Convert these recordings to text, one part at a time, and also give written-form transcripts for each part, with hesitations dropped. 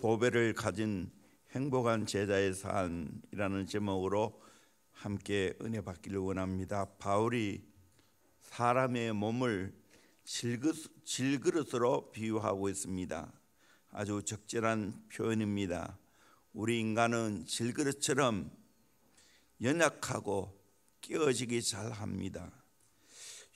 보배를 가진 행복한 제자의 삶이라는 제목으로 함께 은혜 받기를 원합니다. 바울이 사람의 몸을 질그릇으로 비유하고 있습니다. 아주 적절한 표현입니다. 우리 인간은 질그릇처럼 연약하고 깨어지기 잘합니다.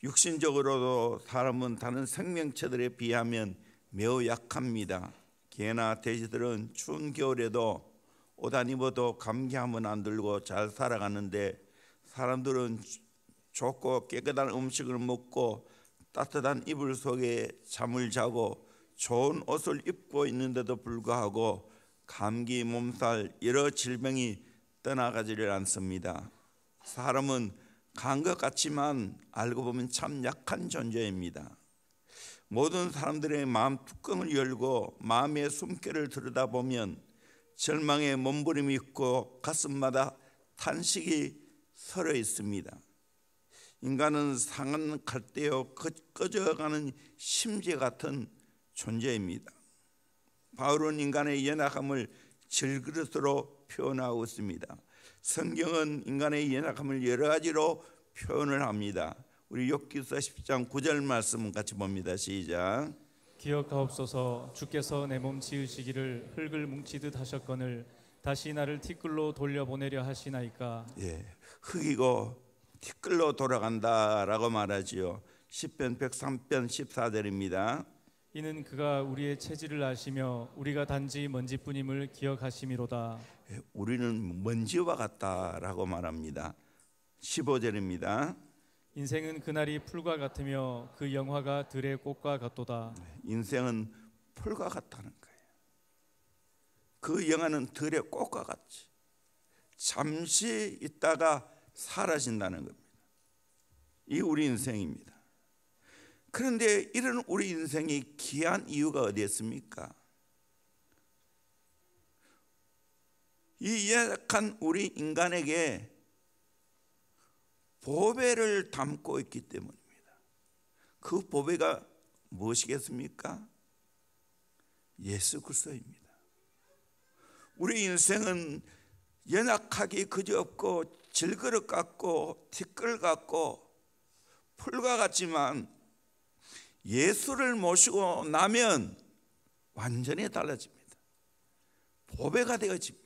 육신적으로도 사람은 다른 생명체들에 비하면 매우 약합니다. 개나 돼지들은 추운 겨울에도 옷 안 입어도 감기 한번 안 들고 잘 살아가는데, 사람들은 좋고 깨끗한 음식을 먹고 따뜻한 이불 속에 잠을 자고 좋은 옷을 입고 있는데도 불구하고 감기, 몸살, 여러 질병이 떠나가지를 않습니다. 사람은 간 것 같지만 알고 보면 참 약한 존재입니다. 모든 사람들의 마음 뚜껑을 열고 마음의 숨결을 들여다보면 절망의 몸부림이 있고 가슴마다 탄식이 서려 있습니다. 인간은 상한 갈대어 꺼져가는 심지 같은 존재입니다. 바울은 인간의 연약함을 질그릇으로 표현하고 있습니다. 성경은 인간의 연약함을 여러 가지로 표현을 합니다. 우리 욥기서 10장 9절 말씀 같이 봅니다. 시작. 기억하옵소서. 주께서 내 몸 지으시기를 흙을 뭉치듯 하셨거늘 다시 나를 티끌로 돌려보내려 하시나이까. 흙이고 티끌로 돌아간다라고 말하지요. 시편 103편 14절입니다. 이는 그가 우리의 체질을 아시며 우리가 단지 먼지뿐임을 기억하심이로다. 우리는 먼지와 같다라고 말합니다. 15절입니다. 인생은 그날이 풀과 같으며 그 영화가 들의 꽃과 같도다. 인생은 풀과 같다는 거예요. 그 영화는 들의 꽃과 같지. 잠시 있다가 사라진다는 겁니다. 이 우리 인생입니다. 그런데 이런 우리 인생이 귀한 이유가 어디에 있습니까? 이 연약한 우리 인간에게 보배를 담고 있기 때문입니다. 그 보배가 무엇이겠습니까? 예수 그리스도입니다. 우리 인생은 연약하기 그지없고 질그릇 같고 티끌 같고 풀과 같지만 예수를 모시고 나면 완전히 달라집니다. 보배가 되어집니다.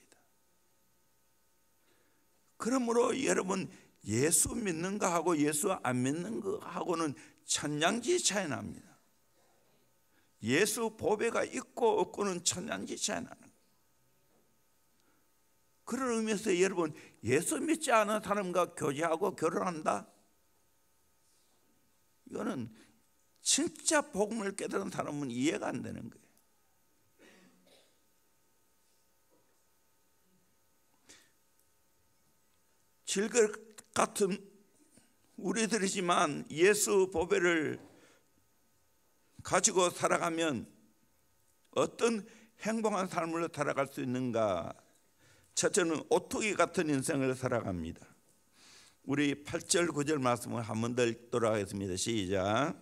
그러므로 여러분, 예수 믿는 거하고 예수 안 믿는 거하고는 천냥지 차이 납니다. 예수 보배가 있고 없고는 천냥지 차이 나는 거예요. 그런 의미에서 여러분, 예수 믿지 않은 사람과 교제하고 결혼한다? 이거는 진짜 복음을 깨달은 사람은 이해가 안 되는 거예요. 질것 같은 우리들이지만 예수 보배를 가지고 살아가면 어떤 행복한 삶을 살아갈 수 있는가? 첫째는 오토기 같은 인생을 살아갑니다. 우리 8절 9절 말씀을 한 번 더 읽도록 하겠습니다. 시작.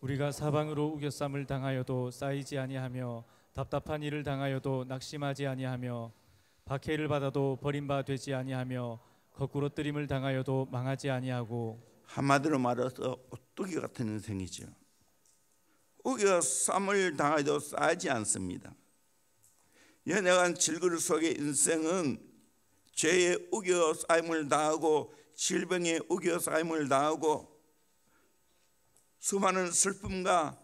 우리가 사방으로 우겨쌈을 당하여도 쌓이지 아니하며 답답한 일을 당하여도 낙심하지 아니하며 박해를 받아도 버림바 되지 아니하며 거꾸로 뜨림을 당하여도 망하지 아니하고. 한마디로 말해서 오뚜기 같은 인생이죠. 우겨쌈을 당하여도 쌓이지 않습니다. 연약한 질그릇 속의 인생은 죄의 우겨싸임을 당하고 질병의 우겨싸임을 당하고 수많은 슬픔과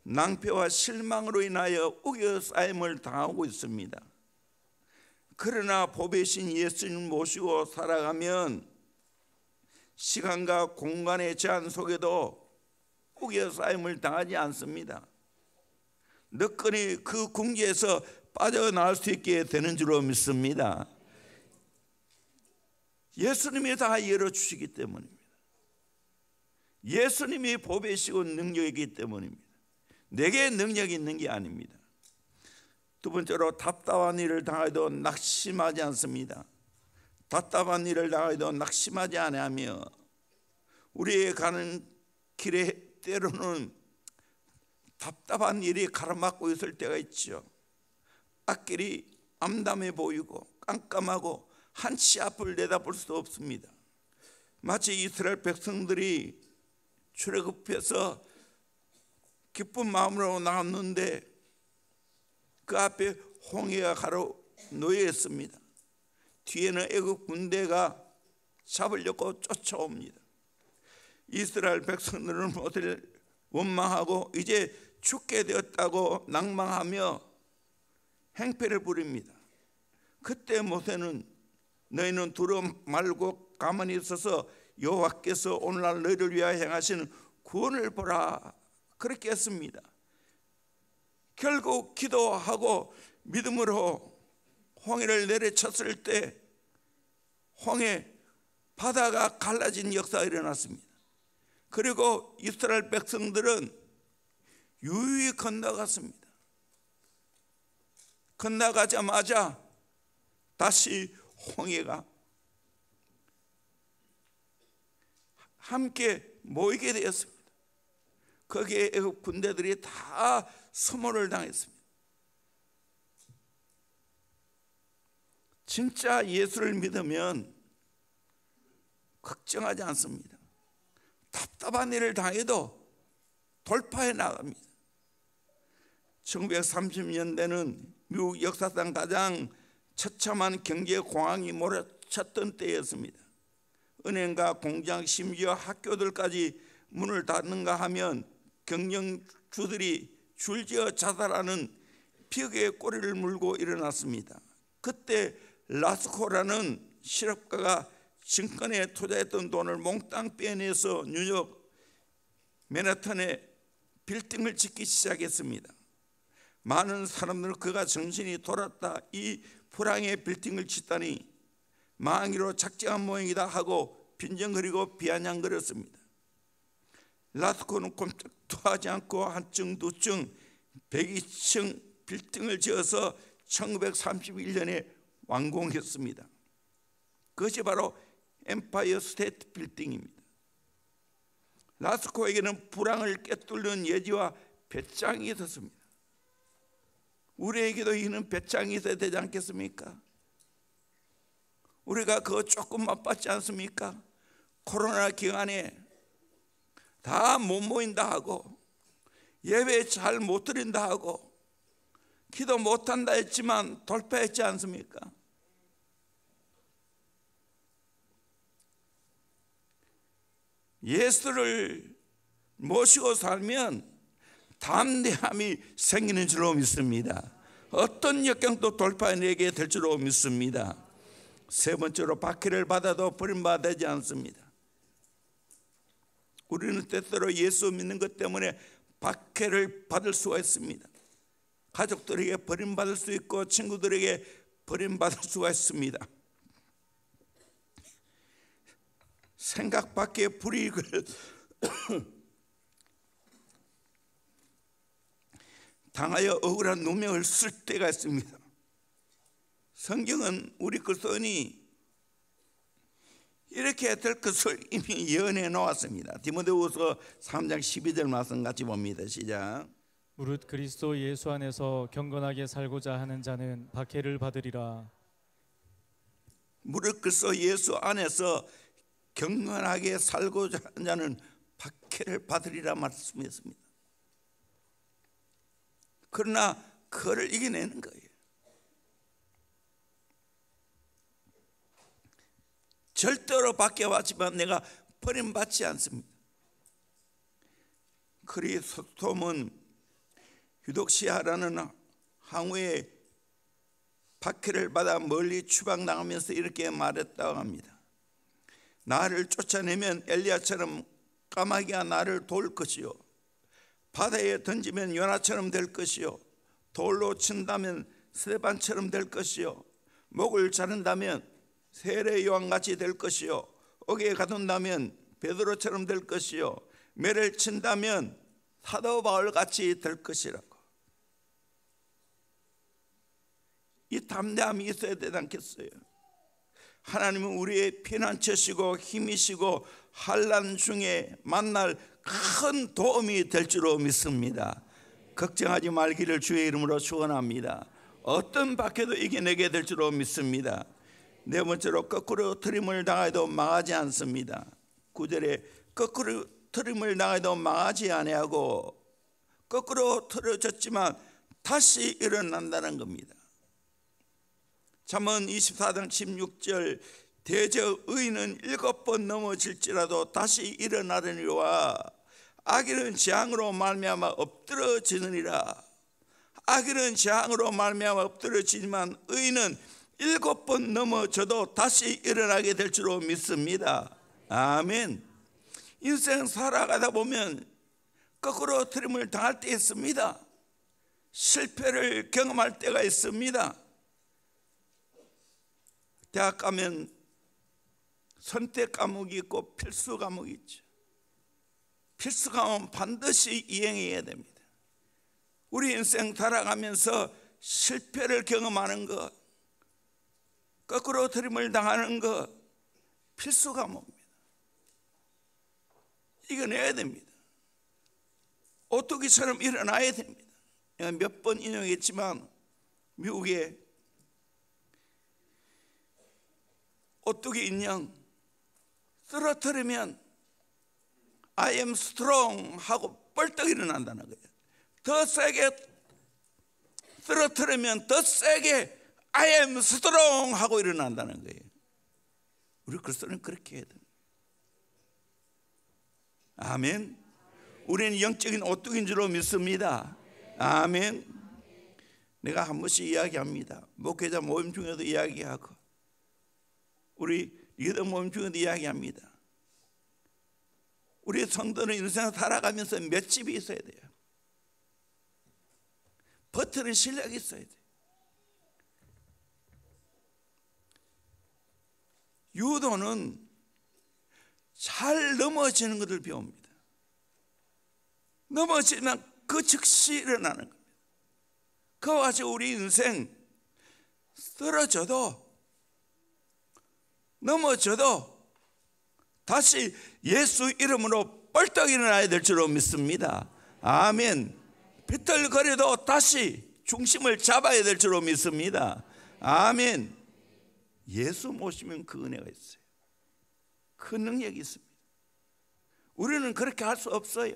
낭패와 실망으로 인하여 우겨싸임을 당하고 있습니다. 그러나 보배신 예수님 모시고 살아가면 시간과 공간의 제한 속에도 우겨싸임을 당하지 않습니다. 너끈히 그 궁지에서 빠져나올 수 있게 되는 줄로 믿습니다. 예수님이 다 열어주시기 때문입니다. 예수님이 보배시고 능력이기 때문입니다. 내게 능력이 있는 게 아닙니다. 두 번째로 답답한 일을 당해도 낙심하지 않습니다. 답답한 일을 당해도 낙심하지 아니하며 우리의 가는 길에 때로는 답답한 일이 가로막고 있을 때가 있죠. 갓길이 암담해 보이고 깜깜하고 한치 앞을 내다볼 수 없습니다. 마치 이스라엘 백성들이 출애굽해서 기쁜 마음으로 나왔는데 그 앞에 홍해가 가로 놓여 있습니다. 뒤에는 애국 군대가 잡으려고 쫓아옵니다. 이스라엘 백성들은 모두를 원망하고 이제 죽게 되었다고 낭망하며 행패를 부립니다. 그때 모세는 너희는 두려워 말고 가만히 있어서 여호와께서 오늘날 너희를 위하여 행하시는 구원을 보라, 그렇게 했습니다. 결국 기도하고 믿음으로 홍해를 내려쳤을 때 홍해 바다가 갈라진 역사가 일어났습니다. 그리고 이스라엘 백성들은 유유히 건너갔습니다. 건너가자마자 다시 홍해가 함께 모이게 되었습니다. 거기에 애국 군대들이 다 소모를 당했습니다. 진짜 예수를 믿으면 걱정하지 않습니다. 답답한 일을 당해도 돌파해 나갑니다. 1930년대는 미국 역사상 가장 처참한 경제 공황이 몰아쳤던 때였습니다. 은행과 공장 심지어 학교들까지 문을 닫는가 하면 경영주들이 줄지어 자살하는 비극의 꼬리를 물고 일어났습니다. 그때 라스코라는 실업가가 증권에 투자했던 돈을 몽땅 빼내서 뉴욕 맨하탄에 빌딩을 짓기 시작했습니다. 많은 사람들은 그가 정신이 돌았다, 이 불황의 빌딩을 짓다니 망의로 작정한 모양이다 하고 빈정거리고 비아냥거렸습니다. 라스코는 꼼짝도 하지 않고 한층 두층 102층 빌딩을 지어서 1931년에 완공했습니다. 그것이 바로 엠파이어 스테이트 빌딩입니다. 라스코에게는 불황을 꿰뚫는 예지와 배짱이 있었습니다. 우리에게도 이는 배짱이 있어야 되지 않겠습니까? 우리가 그거 조금 맛봤지 않습니까? 코로나 기간에 다 못 모인다 하고 예배 잘 못 드린다 하고 기도 못한다 했지만 돌파했지 않습니까? 예수를 모시고 살면 담대함이 생기는 줄로 믿습니다. 어떤 역경도 돌파해내게 될 줄로 믿습니다. 세 번째로 박해를 받아도 버림받지 않습니다. 우리는 때때로 예수 믿는 것 때문에 박해를 받을 수가 있습니다. 가족들에게 버림받을 수 있고 친구들에게 버림받을 수가 있습니다. 생각 밖의 불이익을 당하여 억울한 누명을 쓸 때가 있습니다. 성경은 우리 그리스도인이 이렇게 될 것을 이미 예언해 놓았습니다. 디모데후서 3장 12절 말씀 같이 봅니다. 시작. 무릇 그리스도 예수 안에서 경건하게 살고자 하는 자는 박해를 받으리라. 무릇 그리스도 예수 안에서 경건하게 살고자 하는 자는 박해를 받으리라 말씀했습니다. 그러나 그를 이겨내는 거예요. 절대로 박해받지만 내가 버림받지 않습니다. 크리스토톰은 유독시아라는 항우의 박해를 받아 멀리 추방당하면서 이렇게 말했다고 합니다. 나를 쫓아내면 엘리야처럼 까마귀가 나를 도울 것이요, 바다에 던지면 요나처럼 될 것이요, 돌로 친다면 스데반처럼 될 것이요, 목을 자른다면 세례 요한같이 될 것이요, 옥에 가둔다면 베드로처럼 될 것이요, 매를 친다면 사도 바울같이 될 것이라고. 이 담대함이 있어야 되지 않겠어요? 하나님은 우리의 피난처시고 힘이시고 환난 중에 만날 큰 도움이 될 줄로 믿습니다. 걱정하지 말기를 주의 이름으로 축원합니다. 어떤 박해도 이겨내게 될 줄로 믿습니다. 네 번째로 거꾸로 트림을 당해도 망하지 않습니다. 9절에 거꾸로 트림을 당해도 망하지 아니하고 거꾸로 틀어졌지만 다시 일어난다는 겁니다. 잠언 24장 16절 대저 의인은 7번 넘어질지라도 다시 일어나려니와 악인은 재앙으로 말미암아 엎드러지느니라. 악인은 재앙으로 말미암아 엎드러지지만 의인은 7번 넘어져도 다시 일어나게 될 줄로 믿습니다. 아멘. 인생 살아가다 보면 거꾸로 트림을 당할 때 있습니다. 실패를 경험할 때가 있습니다. 대학 가면 선택 과목이 있고 필수 과목이 있죠. 필수 과목은 반드시 이행해야 됩니다. 우리 인생 살아가면서 실패를 경험하는 것, 거꾸로 트림을 당하는 것 필수 과목입니다. 이겨내야 됩니다. 오뚜기처럼 일어나야 됩니다. 몇 번 인용했지만 미국에 오뚜기 인형 쓰러뜨리면 I am strong 하고 벌떡 일어난다는 거예요. 더 세게 쓰러뜨리면 더 세게 I am strong 하고 일어난다는 거예요. 우리 그리스도는 그렇게 해야 됩니다. 아멘. 우리는 영적인 오뚜기인 줄로 믿습니다. 아멘. 내가 한 번씩 이야기합니다. 목회자 모임 중에도 이야기하고 우리 리더 모임 중에도 이야기합니다. 우리 성도는 인생을 살아가면서 몇 집이 있어야 돼요. 버티는 실력이 있어야 돼요. 유도는 잘 넘어지는 것을 배웁니다. 넘어지면 그 즉시 일어나는 겁니다. 그와 같이 우리 인생 쓰러져도 넘어져도 다시 예수 이름으로 벌떡 일어나야 될 줄로 믿습니다. 아멘. 비틀거려도 다시 중심을 잡아야 될 줄로 믿습니다. 아멘. 예수 모시면 그 은혜가 있어요. 그 능력이 있습니다. 우리는 그렇게 할 수 없어요.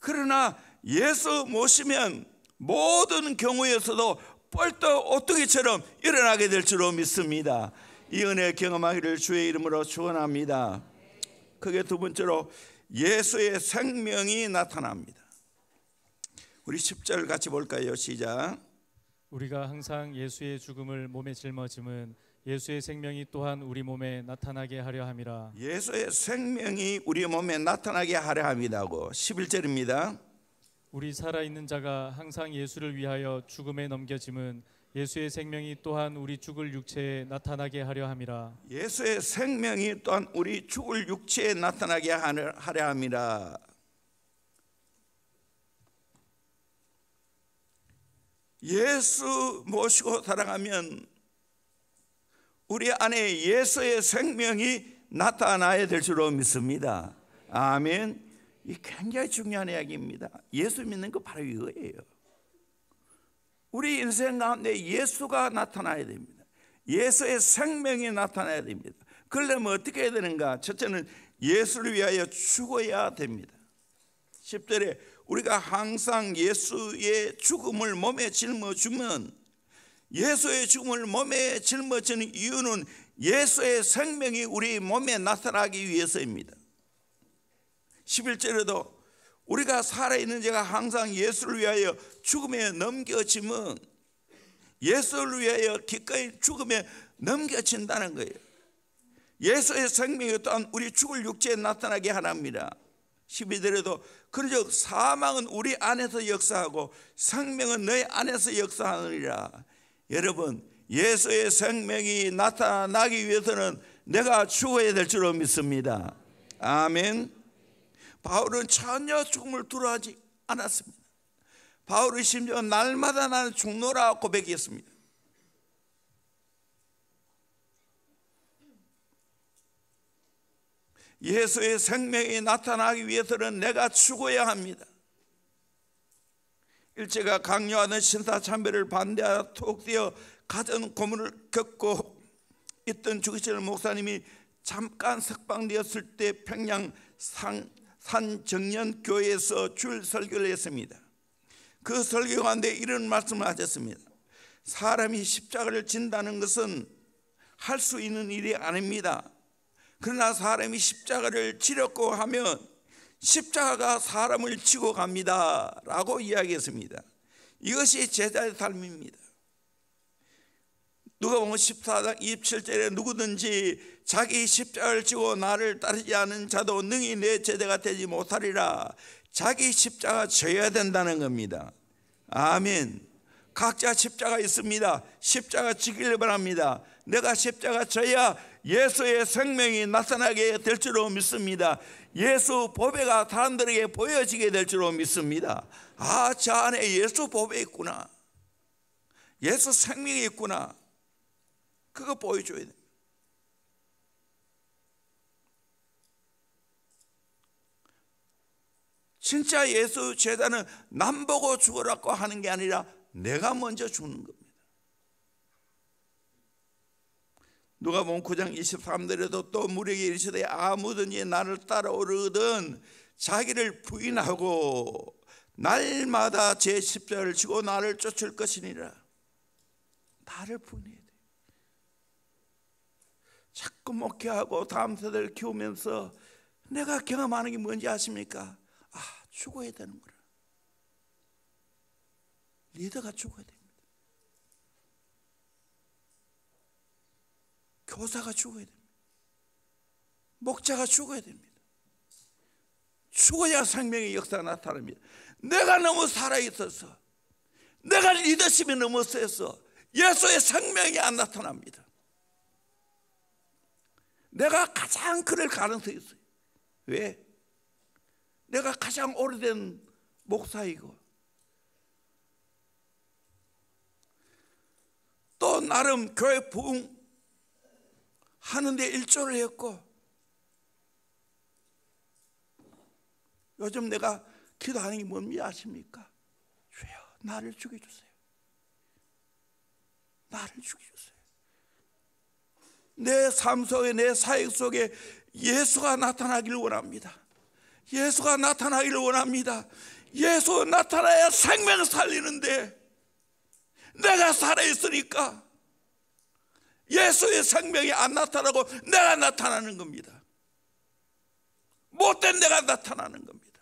그러나 예수 모시면 모든 경우에서도 벌떡 오뚜기처럼 일어나게 될 줄로 믿습니다. 이 은혜 경험하기를 주의 이름으로 축원합니다. 그게 두 번째로 예수의 생명이 나타납니다. 우리 10절 같이 볼까요? 시작. 우리가 항상 예수의 죽음을 몸에 짊어짐은 예수의 생명이 또한 우리 몸에 나타나게 하려 함이라. 예수의 생명이 우리 몸에 나타나게 하려 함이라고. 11절입니다. 우리 살아있는 자가 항상 예수를 위하여 죽음에 넘겨짐은 예수의 생명이 또한 우리 죽을 육체에 나타나게 하려 함이라. 예수의 생명이 또한 우리 죽을 육체에 나타나게 하려 함이라. 예수 모시고 살아가면 우리 안에 예수의 생명이 나타나야 될 줄로 믿습니다. 아멘. 이 굉장히 중요한 이야기입니다. 예수 믿는 거 바로 이거예요. 우리 인생 가운데 예수가 나타나야 됩니다. 예수의 생명이 나타나야 됩니다. 그러려면 어떻게 해야 되는가? 첫째는 예수를 위하여 죽어야 됩니다. 10절에 우리가 항상 예수의 죽음을 몸에 짊어지면, 예수의 죽음을 몸에 짊어지는 이유는 예수의 생명이 우리 몸에 나타나기 위해서입니다. 11절에도 우리가 살아있는 자가 항상 예수를 위하여 죽음에 넘겨지면, 예수를 위하여 기꺼이 죽음에 넘겨진다는 거예요. 예수의 생명이 또한 우리 죽을 육체에 나타나게 하랍니다. 12절에도 그런즉 사망은 우리 안에서 역사하고 생명은 너희 안에서 역사하느니라. 여러분, 예수의 생명이 나타나기 위해서는 내가 죽어야 될 줄로 믿습니다. 아멘. 바울은 전혀 죽음을 두려워하지 않았습니다. 바울은 심지어 날마다 나는 죽노라 고백했습니다. 예수의 생명이 나타나기 위해서는 내가 죽어야 합니다. 일제가 강요하는 신사참배를 반대하여 투옥되어 가전 고문을 겪고 있던 주기철 목사님이 잠깐 석방되었을 때 평양 산정년교회에서 주일 설교를 했습니다. 그 설교 가운데 이런 말씀을 하셨습니다. 사람이 십자가를 진다는 것은 할 수 있는 일이 아닙니다. 그러나 사람이 십자가를 지려고 하면 십자가가 사람을 지고 갑니다 라고 이야기했습니다. 이것이 제자의 삶입니다. 누가복음 14장 27절에 누구든지 자기 십자가를 지고 나를 따르지 않은 자도 능히 내 제자가 되지 못하리라. 자기 십자가 져야 된다는 겁니다. 아멘. 각자 십자가 있습니다. 십자가 지기를 바랍니다. 내가 십자가 져야 예수의 생명이 나타나게 될 줄로 믿습니다. 예수 보배가 사람들에게 보여지게 될 줄로 믿습니다. 아, 저 안에 예수 보배 있구나, 예수 생명이 있구나, 그거 보여줘야 됩니다. 진짜 예수 제자는 남 보고 죽으라고 하는 게 아니라 내가 먼저 죽는 겁니다. 누가복음 9장 23절에도 또 무리에게 이르시되 아무든지 나를 따라오르거든 자기를 부인하고 날마다 제 십자가를 지고 나를 쫓을 것이니라. 나를 부인해야 돼. 자꾸 목회하고 다음 세대를 키우면서 내가 경험하는 게 뭔지 아십니까? 아, 죽어야 되는 거라. 리더가 죽어야 됩니다. 교사가 죽어야 됩니다. 목자가 죽어야 됩니다. 죽어야 생명의 역사가 나타납니다. 내가 너무 살아있어서, 내가 리더십이 너무 세서 예수의 생명이 안 나타납니다. 내가 가장 그럴 가능성이 있어요. 왜? 내가 가장 오래된 목사이고 또 나름 교회 부흥 하는데 일조를 했고, 요즘 내가 기도하는 게 뭔지 아십니까? 주여 나를 죽여주세요. 나를 죽여주세요. 내 삶 속에, 내 사역 속에 예수가 나타나기를 원합니다. 예수가 나타나기를 원합니다. 예수 나타나야 생명 살리는데 내가 살아있으니까 예수의 생명이 안 나타나고 내가 나타나는 겁니다. 못된 내가 나타나는 겁니다.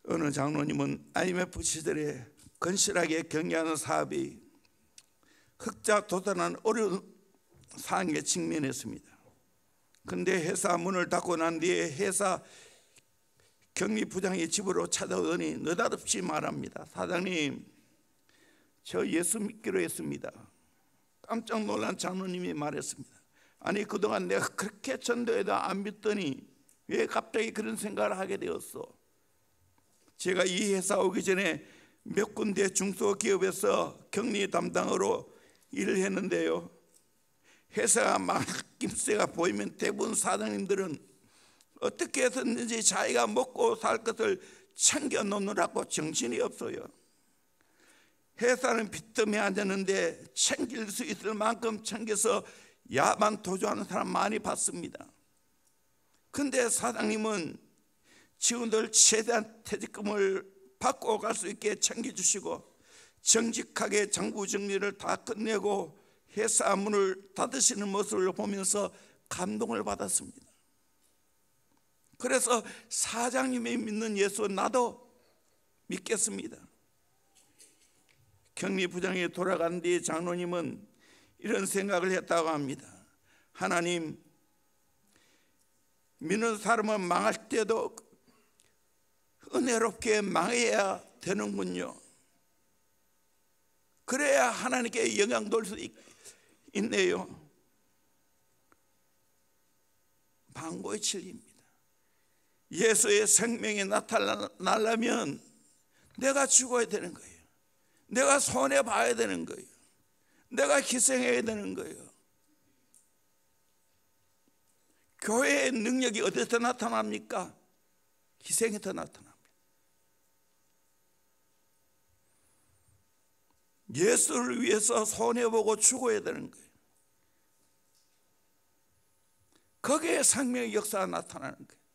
어느 장로님은 IMF 시절에 건실하게 경영하는 사업이 흑자 도산한 어려운 상황에 직면했습니다. 그런데 회사 문을 닫고 난 뒤에 회사 경리부장이 집으로 찾아오더니 느닷없이 말합니다. 사장님, 저 예수 믿기로 했습니다. 깜짝 놀란 장로님이 말했습니다. 아니, 그동안 내가 그렇게 전도해도 안 믿더니 왜 갑자기 그런 생각을 하게 되었어? 제가 이 회사 오기 전에 몇 군데 중소기업에서 격리 담당으로 일을 했는데요, 회사가 막김새가 보이면 대부분 사장님들은 어떻게 해서든지 자기가 먹고 살 것을 챙겨 놓느라고 정신이 없어요. 회사는 빚더미에 앉았는데 챙길 수 있을 만큼 챙겨서 야만 도주하는 사람 많이 봤습니다. 근데 사장님은 직원들 최대한 퇴직금을 받고 갈 수 있게 챙겨주시고 정직하게 장부 정리를 다 끝내고 회사 문을 닫으시는 모습을 보면서 감동을 받았습니다. 그래서 사장님이 믿는 예수 나도 믿겠습니다. 격리부장이 돌아간 뒤 장로님은 이런 생각을 했다고 합니다. 하나님, 믿는 사람은 망할 때도 은혜롭게 망해야 되는군요. 그래야 하나님께 영향 돌 수 있네요. 망고의 진리입니다. 예수의 생명이 나타나려면 내가 죽어야 되는 거예요. 내가 손해봐야 되는 거예요. 내가 희생해야 되는 거예요. 교회의 능력이 어디서 나타납니까? 희생에서 나타납니다. 예수를 위해서 손해보고 죽어야 되는 거예요. 거기에 생명의 역사가 나타나는 거예요.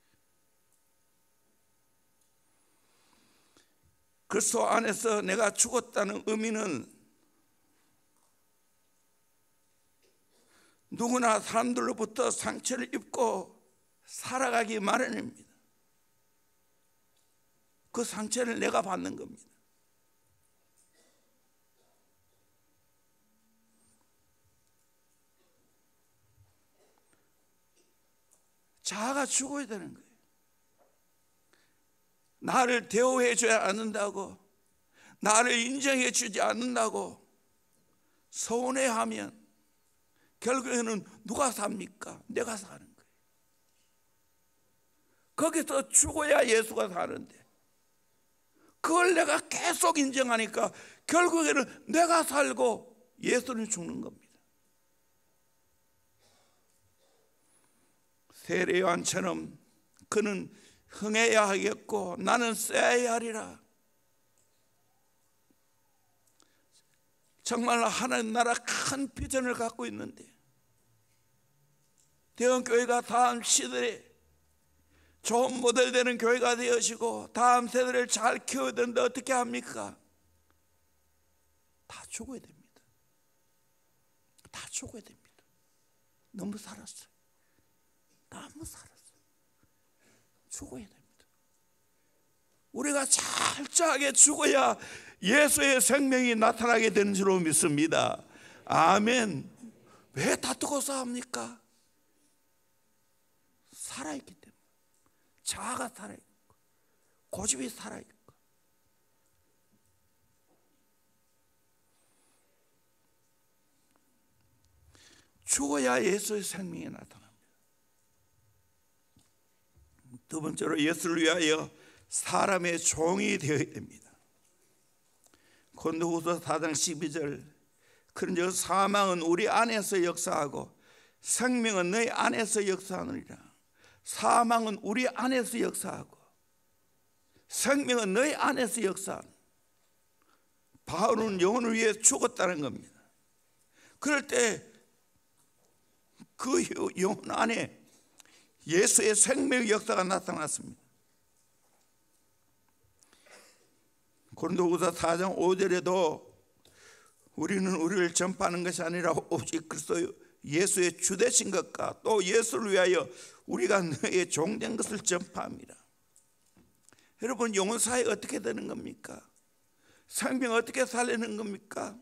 그리스도 안에서 내가 죽었다는 의미는 누구나 사람들로부터 상처를 입고 살아가기 마련입니다. 그 상처를 내가 받는 겁니다. 자아가 죽어야 되는 거예요. 나를 대우해 줘야 않는다고, 나를 인정해 주지 않는다고 서운해하면 결국에는 누가 삽니까? 내가 사는 거예요. 거기서 죽어야 예수가 사는데, 그걸 내가 계속 인정하니까 결국에는 내가 살고 예수는 죽는 겁니다. 세례 요한처럼 그는 흥해야 하겠고 나는 쎄야 하리라. 정말 하나님 나라 큰 비전을 갖고 있는데 대형교회가 다음 시대에 좋은 모델 되는 교회가 되어지고 다음 세대를 잘 키워야 되는데 어떻게 합니까? 다 죽어야 됩니다. 다 죽어야 됩니다. 너무 살았어요. 너무 살았어요. 죽어야 됩니다. 우리가 철저하게 죽어야 예수의 생명이 나타나게 되는 줄로 믿습니다. 아멘. 왜 다투고 싸웁니까? 살아있기 때문에. 자아가 살아있고 고집이 살아있고. 죽어야 예수의 생명이 나타납니다. 두 번째로 예수를 위하여 사람의 종이 되어야 됩니다. 고린도후서 4장 12절, 그런즉 사망은 우리 안에서 역사하고 생명은 너희 안에서 역사하느니라. 사망은 우리 안에서 역사하고 생명은 너희 안에서 역사하는. 바울은 영혼을 위해 죽었다는 겁니다. 그럴 때 그 영혼 안에 예수의 생명의 역사가 나타났습니다. 고린도후서 4장 5절에도 우리는 우리를 전파하는 것이 아니라 오직 그리스도 예수의 주되신 것과 또 예수를 위하여 우리가 너의 종된 것을 전파합니다. 여러분, 영혼 사회 어떻게 되는 겁니까? 생명 어떻게 살리는 겁니까?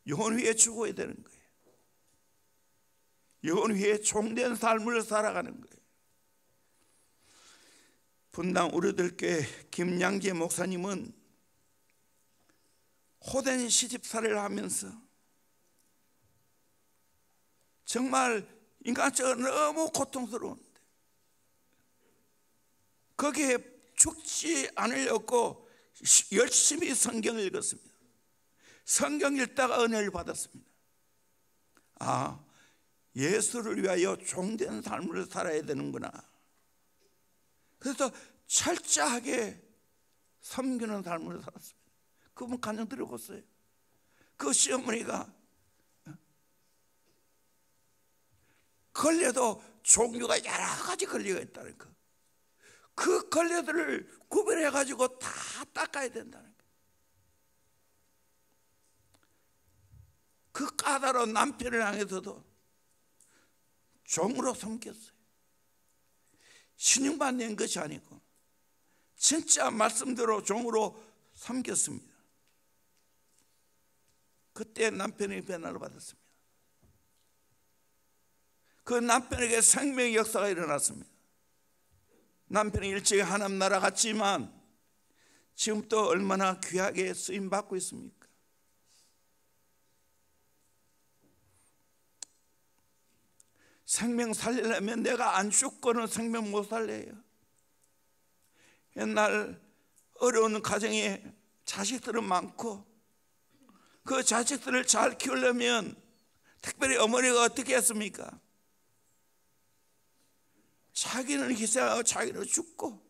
영혼 위에 죽어야 되는 거예요. 영혼 위에 종된 삶을 살아가는 거예요. 분당 우리들교회 김양재 목사님은 호된 시집살이를 하면서 정말 인간적으로 너무 고통스러운데 거기에 죽지 않으려고 열심히 성경을 읽었습니다. 성경 읽다가 은혜를 받았습니다. 아, 예수를 위하여 종된 삶을 살아야 되는구나. 그래서 철저하게 섬기는 삶을 살았습니다. 그분 간증 들어봤어요. 그 시어머니가 걸려도 종류가 여러 가지 걸려가 있다는 거. 그 걸려들을 구별해가지고 다 닦아야 된다는 거. 그 까다로운 남편을 향해서도 종으로 섬겼어요. 신용받는 것이 아니고 진짜 말씀대로 종으로 섬겼습니다. 그때 남편이 변화를 받았습니다. 그 남편에게 생명의 역사가 일어났습니다. 남편이 일찍 하나님 나라 갔지만 지금 또 얼마나 귀하게 쓰임받고 있습니까? 생명 살리려면 내가 안 죽고는 생명 못 살려요. 옛날 어려운 가정에 자식들은 많고 그 자식들을 잘 키우려면 특별히 어머니가 어떻게 했습니까? 자기는 희생하고 자기는 죽고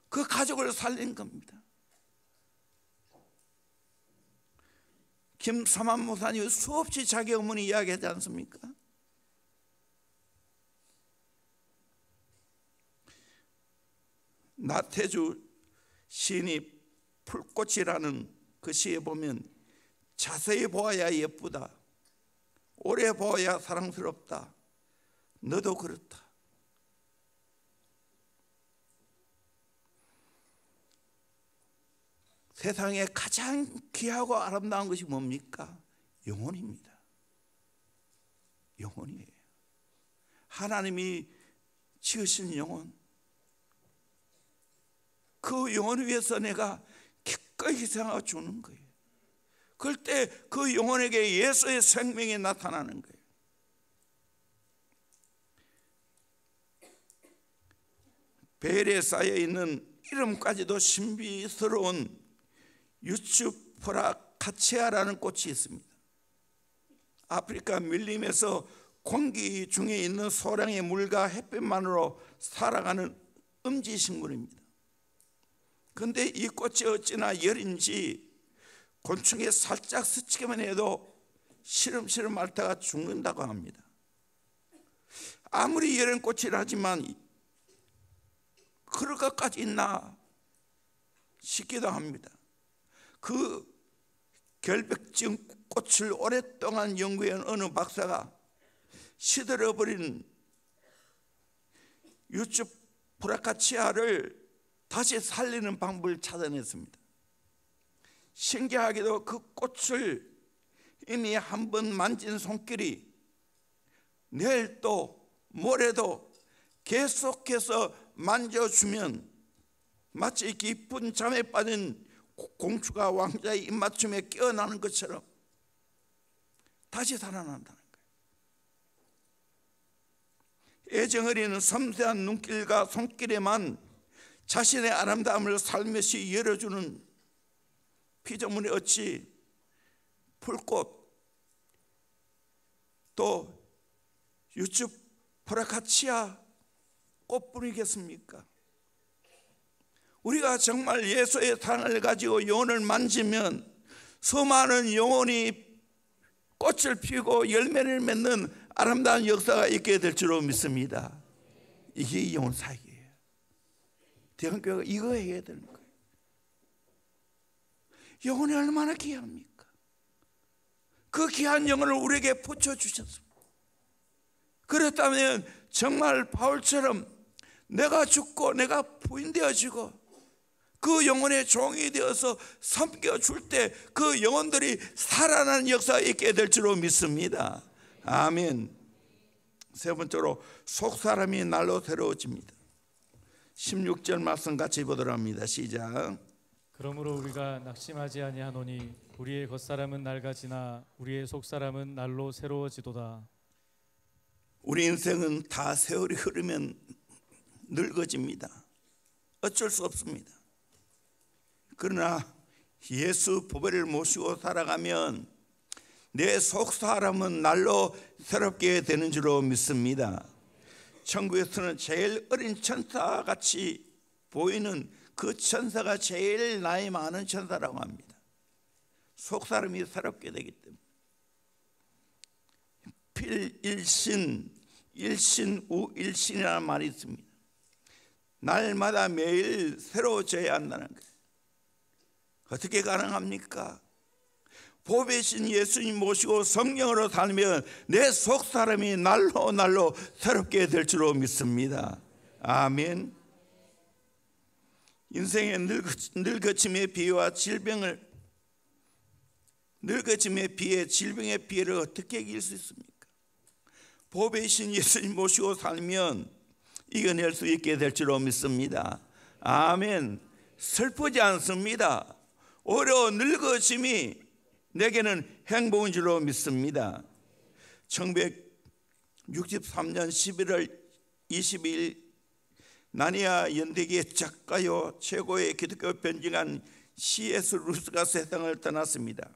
그 가족을 살린 겁니다. 김삼한 목사님 수없이 자기 어머니 이야기하지 않습니까? 나태주 시인이 풀꽃이라는 그 시에 보면 자세히 보아야 예쁘다, 오래 보아야 사랑스럽다, 너도 그렇다. 세상에 가장 귀하고 아름다운 것이 뭡니까? 영혼입니다. 영혼이에요. 하나님이 지으신 영혼, 그 영혼 위해서 내가 기꺼이 희생하고 주는 거예요. 그럴 때 그 영혼에게 예수의 생명이 나타나는 거예요. 베일에 쌓여 있는 이름까지도 신비스러운 유츠포라카치아라는 꽃이 있습니다. 아프리카 밀림에서 공기 중에 있는 소량의 물과 햇빛만으로 살아가는 음지식물입니다. 그런데 이 꽃이 어찌나 열인지 곤충에 살짝 스치기만 해도 시름시름 앓다가 죽는다고 합니다. 아무리 여린 꽃이라 하지만 그럴 것까지 있나 싶기도 합니다. 그 결백증 꽃을 오랫동안 연구한 어느 박사가 시들어버린 유츠포라카치아를 다시 살리는 방법을 찾아냈습니다. 신기하게도 그 꽃을 이미 한 번 만진 손길이 내일 또 모레도 계속해서 만져주면 마치 깊은 잠에 빠진 공주가 왕자의 입맞춤에 깨어나는 것처럼 다시 살아난다는 거예요. 애정어리는 섬세한 눈길과 손길에만 자신의 아름다움을 살며시 열어주는 피조물이 어찌 풀꽃 또 유츠포라카치아 꽃뿐이겠습니까? 우리가 정말 예수의 사랑을 가지고 영혼을 만지면 수많은 영혼이 꽃을 피우고 열매를 맺는 아름다운 역사가 있게 될 줄로 믿습니다. 이게 영혼 사역이에요. 대한교회가 이거 해야 되는 거예요. 영혼이 얼마나 귀합니까? 그 귀한 영혼을 우리에게 붙여주셨습니다. 그렇다면 정말 바울처럼 내가 죽고 내가 부인되어지고 그 영혼의 종이 되어서 섬겨줄 때 그 영혼들이 살아나는 역사가 있게 될 줄로 믿습니다. 아멘. 세 번째로 속사람이 날로 새로워집니다. 16절 말씀 같이 보도록 합니다. 시작. 그러므로 우리가 낙심하지 아니하노니 우리의 겉사람은 낡아지나 우리의 속사람은 날로 새로워지도다. 우리 인생은 다 세월이 흐르면 늙어집니다. 어쩔 수 없습니다. 그러나 예수 보배를 모시고 살아가면 내 속사람은 날로 새롭게 되는 줄로 믿습니다. 천국에서는 제일 어린 천사같이 보이는 그 천사가 제일 나이 많은 천사라고 합니다. 속사람이 새롭게 되기 때문에. 필일신, 일신우일신이라는 말이 있습니다. 날마다 매일 새로워져야 한다는 거예요. 어떻게 가능합니까? 보배신 예수님 모시고 성령으로 살면 내 속사람이 날로 새롭게 될 줄로 믿습니다. 아멘. 인생의 늙어짐의 비와 늙어짐의 비에 질병의 비를 어떻게 이길 수 있습니까? 보배신 예수님 모시고 살면 이겨낼 수 있게 될 줄로 믿습니다. 아멘. 슬프지 않습니다. 오히려 늙어짐이 내게는 행복인 줄로 믿습니다. 1963년 11월 22일 나니아 연대기의 작가요 최고의 기독교 변증한 C.S. 루스가 세상을 떠났습니다.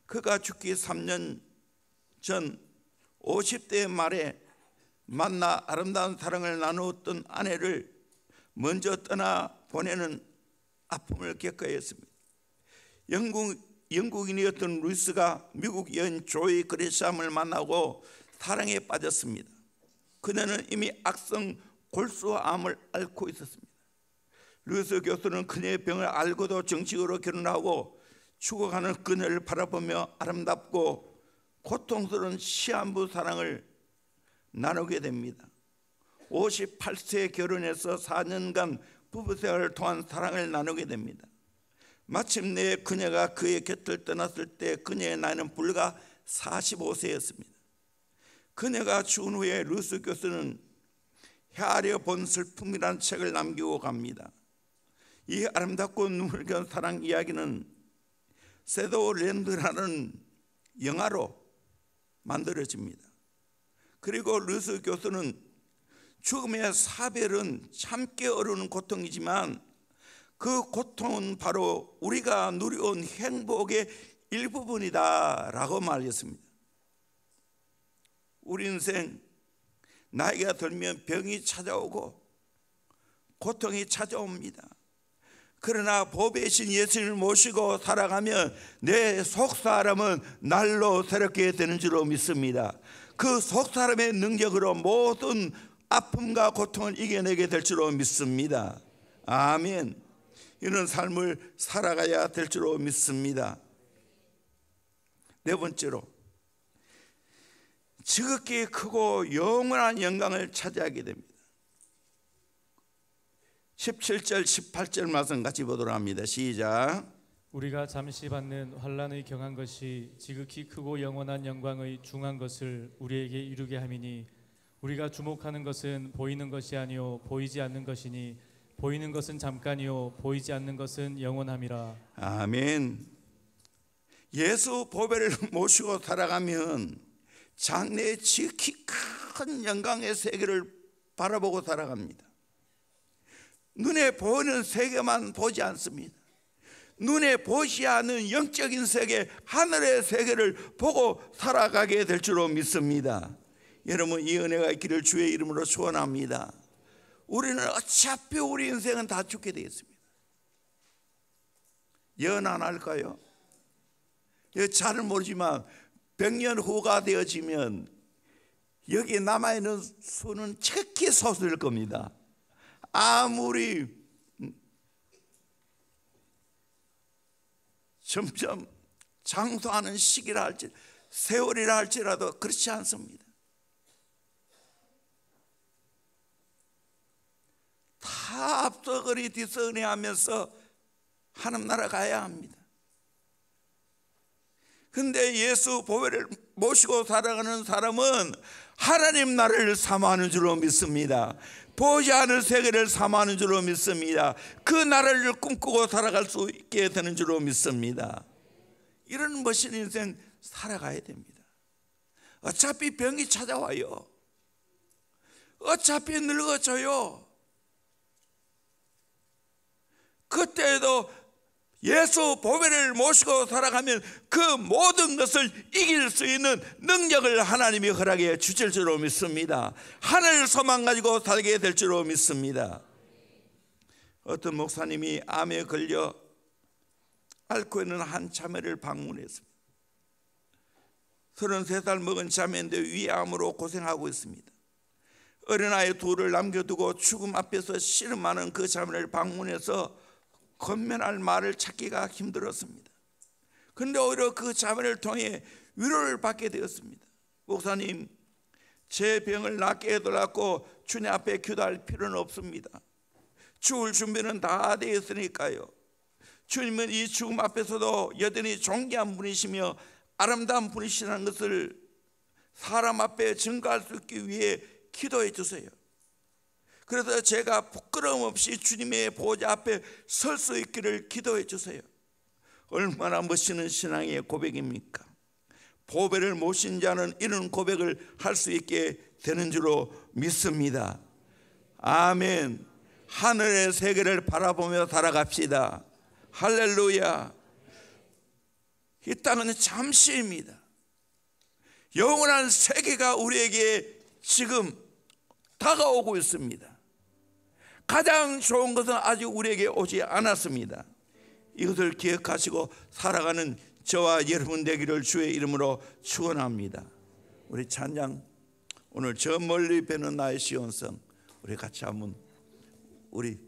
그가 죽기 3년 전 50대 말에 만나 아름다운 사랑을 나누었던 아내를 먼저 떠나 보내는 아픔을 겪어야 했습니다. 영국인이었던 루이스가 미국 여인 조이 그레샴을 만나고 사랑에 빠졌습니다. 그녀는 이미 악성 골수암을 앓고 있었습니다. 루이스 교수는 그녀의 병을 알고도 정식으로 결혼하고 죽어가는 그녀를 바라보며 아름답고 고통스러운 시한부 사랑을 나누게 됩니다. 58세에 결혼해서 4년간 부부생활을 통한 사랑을 나누게 됩니다. 마침내 그녀가 그의 곁을 떠났을 때 그녀의 나이는 불과 45세였습니다. 그녀가 죽은 후에 루이스 교수는 헤아려 본 슬픔이라는 책을 남기고 갑니다. 이 아름답고 눈물겨운 사랑 이야기는 새도랜드라는 영화로 만들어집니다. 그리고 루이스 교수는 죽음의 사별은 참기 어려운 고통이지만 그 고통은 바로 우리가 누려온 행복의 일부분이다 라고 말했습니다. 우리 인생 나이가 들면 병이 찾아오고 고통이 찾아옵니다. 그러나 보배신 예수님을 모시고 살아가면 내 속사람은 날로 새롭게 되는 줄로 믿습니다. 그 속사람의 능력으로 모든 아픔과 고통을 이겨내게 될 줄로 믿습니다. 아멘. 이런 삶을 살아가야 될 줄로 믿습니다. 네 번째로, 지극히 크고 영원한 영광을 차지하게 됩니다. 17절 18절 말씀 같이 보도록 합니다. 시작. 우리가 잠시 받는 환난의 경한 것이 지극히 크고 영원한 영광의 중한 것을 우리에게 이루게 함이니 우리가 주목하는 것은 보이는 것이 아니요 보이지 않는 것이니 보이는 것은 잠깐이요 보이지 않는 것은 영원함이라. 아멘. 예수 보배를 모시고 살아가면 장래의 지극히 큰 영광의 세계를 바라보고 살아갑니다. 눈에 보이는 세계만 보지 않습니다. 눈에 보이지 않는 영적인 세계, 하늘의 세계를 보고 살아가게 될 줄로 믿습니다. 여러분, 이 은혜가 있기를 주의 이름으로 축원합니다. 우리는 어차피 우리 인생은 다 죽게 되어 있습니다. 연한할까요? 잘은 모르지만 100년 후가 되어지면 여기 남아있는 수는 특히 소수일 겁니다. 아무리 점점 장수하는 시기라 할지 세월이라 할지라도 그렇지 않습니다. 다 앞서거리 뒤서거리 하면서 하나님 나라 가야 합니다. 근데 예수 보배를 모시고 살아가는 사람은 하나님 나라를 사모하는 줄로 믿습니다. 보지 않을 세계를 사모하는 줄로 믿습니다. 그 나라를 꿈꾸고 살아갈 수 있게 되는 줄로 믿습니다. 이런 멋진 인생 살아가야 됩니다. 어차피 병이 찾아와요. 어차피 늙어져요. 그때도 예수 보배를 모시고 살아가면 그 모든 것을 이길 수 있는 능력을 하나님이 허락해 주실 줄로 믿습니다. 하늘 소망 가지고 살게 될 줄로 믿습니다. 어떤 목사님이 암에 걸려 앓고 있는 한 자매를 방문했습니다. 33살 먹은 자매인데 위암으로 고생하고 있습니다. 어린아이 둘을 남겨두고 죽음 앞에서 씨름하는 그 자매를 방문해서 건면할 말을 찾기가 힘들었습니다. 그런데 오히려 그 자매를 통해 위로를 받게 되었습니다. 목사님, 제 병을 낫게 해달라고 주님 앞에 기도할 필요는 없습니다. 죽을 준비는 다 되어 있으니까요. 주님은 이 죽음 앞에서도 여전히 존귀한 분이시며 아름다운 분이시라는 것을 사람 앞에 증거할 수 있기 위해 기도해 주세요. 그래서 제가 부끄러움 없이 주님의 보좌 앞에 설 수 있기를 기도해 주세요. 얼마나 멋있는 신앙의 고백입니까? 보배를 모신 자는 이런 고백을 할 수 있게 되는 줄로 믿습니다. 아멘. 하늘의 세계를 바라보며 살아갑시다. 할렐루야. 이 땅은 잠시입니다. 영원한 세계가 우리에게 지금 다가오고 있습니다. 가장 좋은 것은 아직 우리에게 오지 않았습니다. 이것을 기억하시고 살아가는 저와 여러분 되기를 주의 이름으로 축원합니다. 우리 찬양, 오늘 저 멀리 뵈는 나의 시온성, 우리 같이 한번 우리